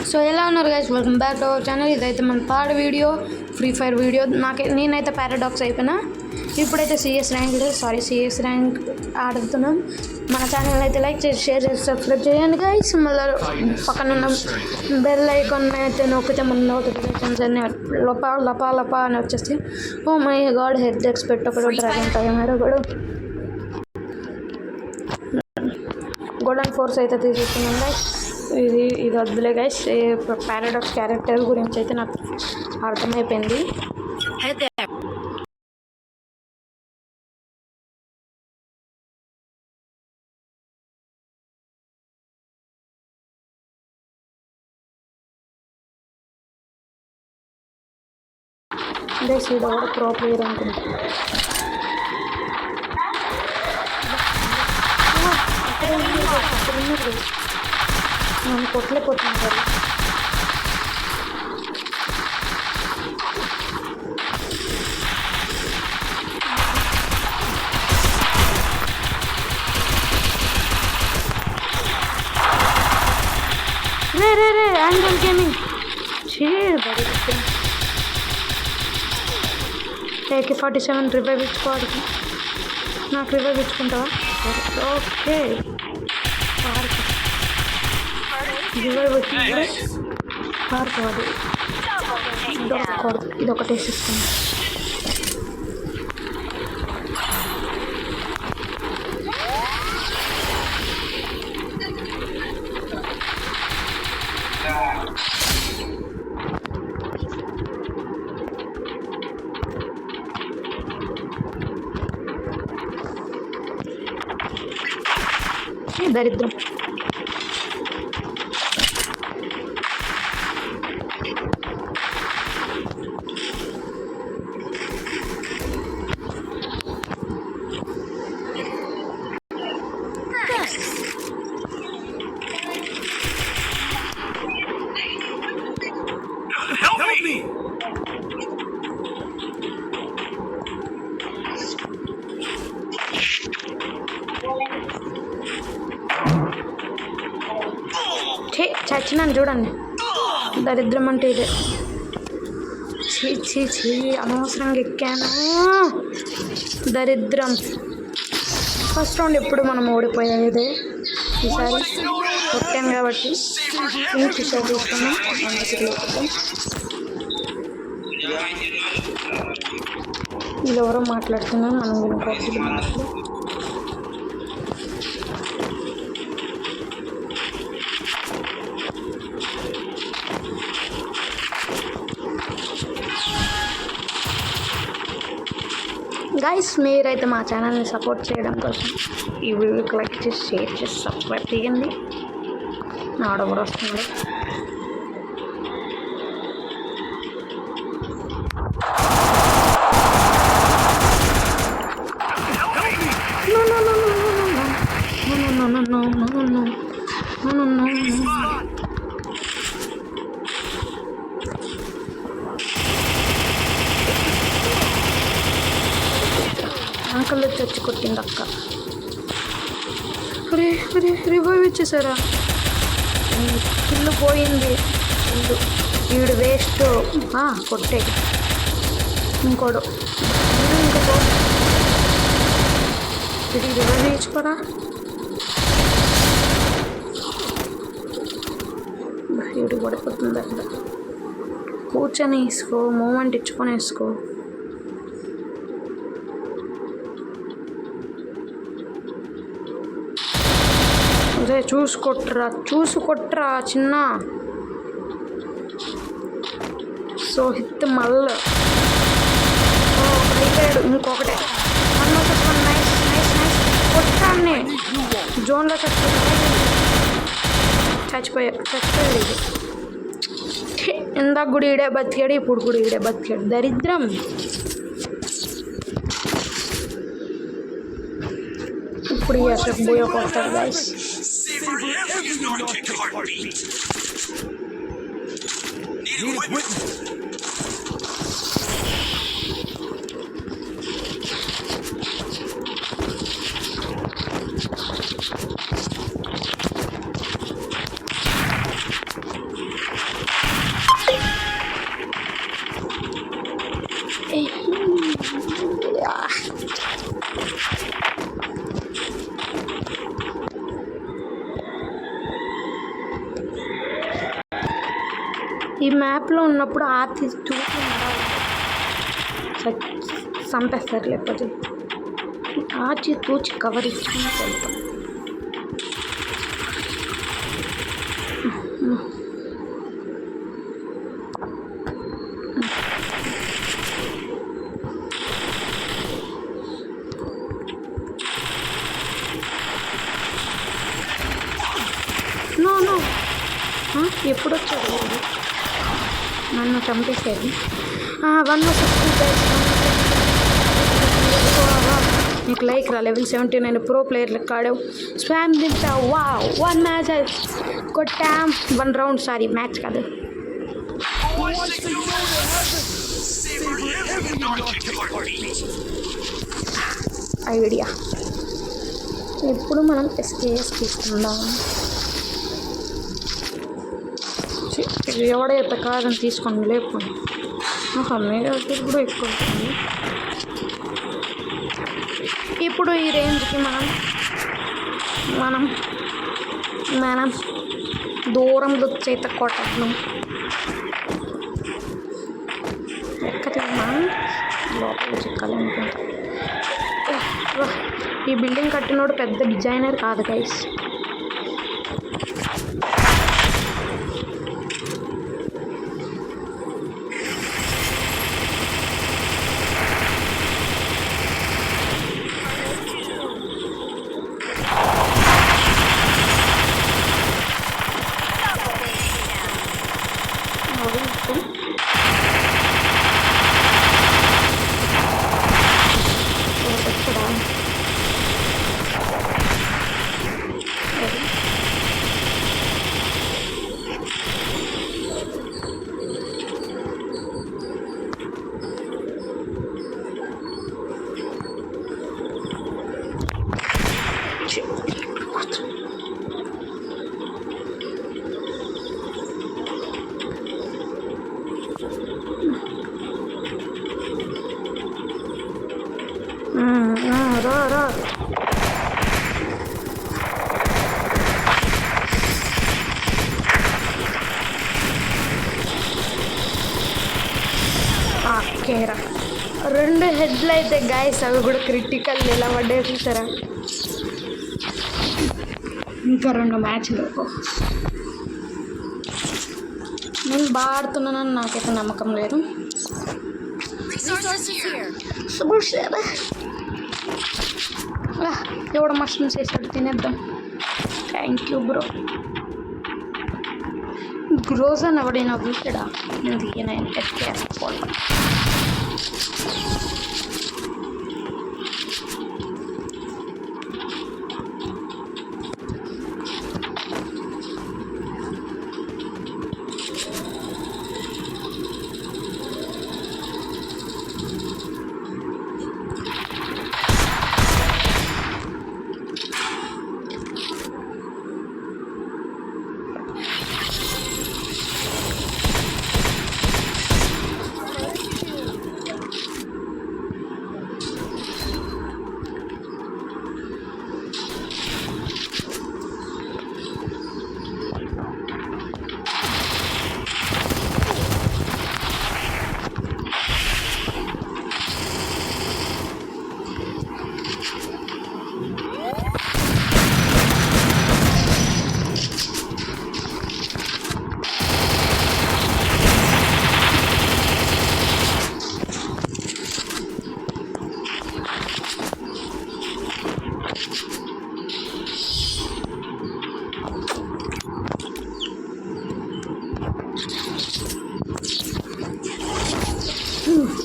So ఎలా ఉన్నారు guys, welcome back to our channel. ఇదైతే మన third video, free fire video. నేనైతే పారాడాక్స్ అయిపోయినా. ఇప్పుడైతే సిఎస్ ర్యాంక్ ఆడుతున్నాం. మన ఛానల్ అయితే లైక్ చేసి షేర్ చేసి సబ్స్క్రైబ్ చేయండి గైస్. మళ్ళీ పక్కన ఉన్న బెల్ ఐకాన్ అయితే నొక్కితే మన నోటిఫికేషన్స్ అన్నీ లపా అని వచ్చేస్తాయి. Oh my god, head expect ఒకడు డ్రాగన్ టైమర్ ఒకడు గోల్డెన్ ఫోర్స్ అయితే తీసేస్తున్నాం గైస్. ఇది వద్దులే గైస్. పారాడాక్స్ క్యారెక్టర్ గురించి అయితే నాకు అర్థమైపోయింది. అయితే గైస్ ఇది కూడా ప్రో ప్లేయర్ అనుకుంటా. నన్ను కొట్టలేకపోతున్నారు. రే యాంగిల్ గేమింగ్ AK-47 రివైవ్ ఇచ్చుకోవాలి. నాకు రివైవ్ ఇచ్చుకుంటావా? ఓకే, రివైవ్ వచ్చింది. పారుకోవాలి, దొరకకూడదు. ఇది ఒకటి వేసిస్తుంది. దరిద్రం. చచ్చినాను చూడండి. దరిద్రం అంటే ఇదే. చీ అనవసరంగా ఎక్కాను. దరిద్రం. ఫస్ట్ రౌండ్ ఎప్పుడు మనం ఓడిపోయేదే. ఈసారి కొట్టాను కాబట్టి చూసా తీసుకున్నాం. వీళ్ళు ఎవరో మాట్లాడుతున్నాం, మనం వినుకోవచ్చు. గైస్, మీరైతే మా ఛానల్ని సపోర్ట్ చేయడం కోసం ఈ వీడియోకి లైక్ చేసి షేర్ చేసి సబ్స్క్రైబ్ చేయండి. ఆడ కూడా వస్తుంది. అంకల్ వచ్చి కొట్టింది అక్క. అరే రివైవ్ ఇచ్చేసారా? ఇల్లు పోయింది. వీడు వేస్ట్. కొట్టే ఇంకోడు ఇది రివైవ్ ఇచ్చుకోరా. వీడు పడిపోతుంది అక్కడ. కూర్చొని వేసుకో, మూమెంట్ ఇచ్చుకొని వేసుకో. అదే చూసుకొట్రా చిన్న. సో హిత్ మల్ల అయిపోయాడు. ఇంకొకటే నైస్ కొట్టాన్ని జోన్లో చచ్చిపోయాడు. ఇందాక కూడా ఈడే బతికాడు, ఇప్పుడు కూడా ఈడే బతికాడు. దరిద్రం. ఇప్పుడు అసలు బోయ కొడతాడు గైస్. ఈ మ్యాప్లో ఉన్నప్పుడు ఆతి చూసి చంపేస్తారు, లేకపోతే ఆచి తూచి కవర్ ఇచ్చుకుని వెళ్తాం. నో ఎప్పుడు వచ్చాడు నన్ను చంపేసేది. 160 నీకు లైక్ రా. లెవెల్ 79 ప్రో ప్లేయర్ లెక్క ఆడావు. స్వామ్ దింపా. వా 1 మ్యాచ్ కొట్టాం. 1 రౌండ్, సారీ మ్యాచ్ కాదు. ఐడియా. ఇప్పుడు మనం ఎస్కేఎస్ తీసుకుందాం. ఎవడైతే కాదని తీసుకోండి, లేకపోతే మీరు కూడా ఎక్కువ అవుతుంది. ఇప్పుడు ఈ రేంజ్కి మనం దూరంలో చేత కొట్టడం ఎక్కలేమా, లోపల చిక్కాలి అనుకుంటా. ఈ బిల్డింగ్ కట్టినోడు పెద్ద డిజైనర్ కాదు గైస్. రా కేరా. 2 హెడ్లు అయితే గాయస్, అవి కూడా క్రిటికల్ ఎలా పడ్డాయి చూసారా. ఇంకా 2 మ్యాచ్లు. నేను బాగా ఆడుతున్నానని నాకైతే నమ్మకం లేదు. ఎవడ మష్రూమ్స్ వేసాడు, తినేద్దాం. Thank you bro. గ్రోజన్ ఎవడైనా వీకెడా నేను ఎక్కేసుకోవాలి.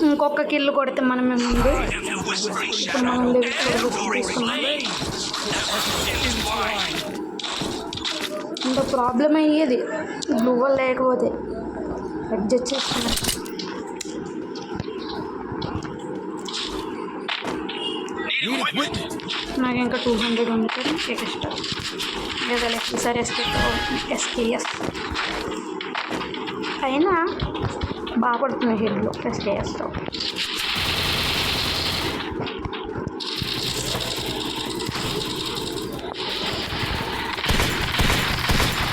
ఇంకొక కిల్లు కొడితే మనమే ముందు. ఇప్పుడు మనం తీసుకున్నాం. ఇంత ప్రాబ్లం అయ్యేది బ్లూ వల్ల లేకపోతే అడ్జస్ట్ చేసుకున్నాం. నాకు ఇంకా 200 ఉంటుంది ఎక్స్ట్రా. లేదా ఈసారి ఎస్కేఎస్ అయినా బాగా పడుతుంది హెడ్లో ఎస్కేఎస్తో.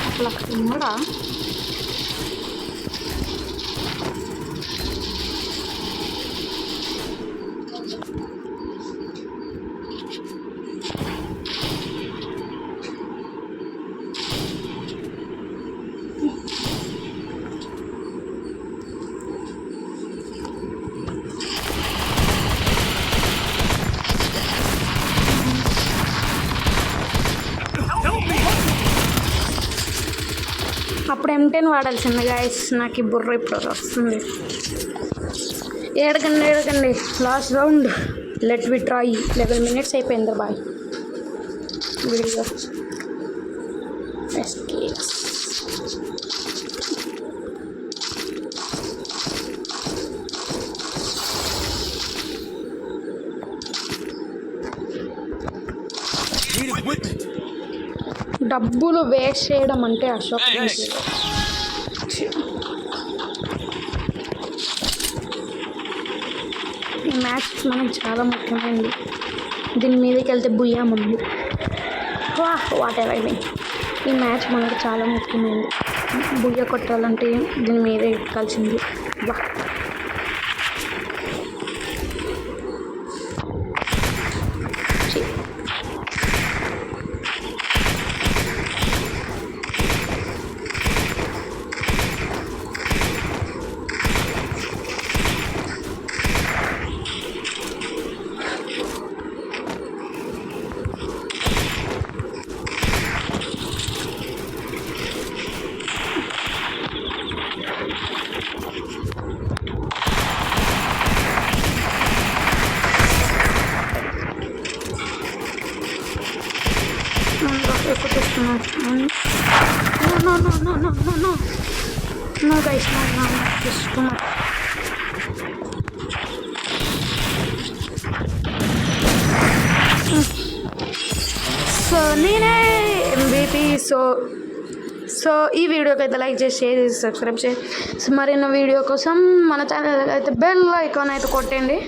అట్లా కూడా M10 వాడాల్సింది గాయస్. నాకు ఈ బుర్ర ఇప్పుడు వస్తుంది. ఏడకండి last round. Let we try. 11 minutes అయిపోయింది బాయ్ వీడియో. డబ్బులు వేస్ట్ చేయడం అంటే అశోక్. ఈ మ్యాచ్ మనకు చాలా ముఖ్యమైనది. దీని మీదకి వెళ్తే బుయ్యా ముందు వాట్ ఎవర్ ఐ మీన్. ఈ మ్యాచ్ మనకు చాలా ముఖ్యమైనది. బుయ్య కొట్టాలంటే దీని మీదే ఎక్కాల్సింది. వా No guys, no, just too much. So నేనే MVP. సో ఈ వీడియోకి అయితే లైక్ చేసి షేర్ చేసి సబ్స్క్రైబ్ చేసి మరిన్న వీడియో కోసం మన ఛానల్ అయితే బెల్ ఐకాన్ అయితే కొట్టండి.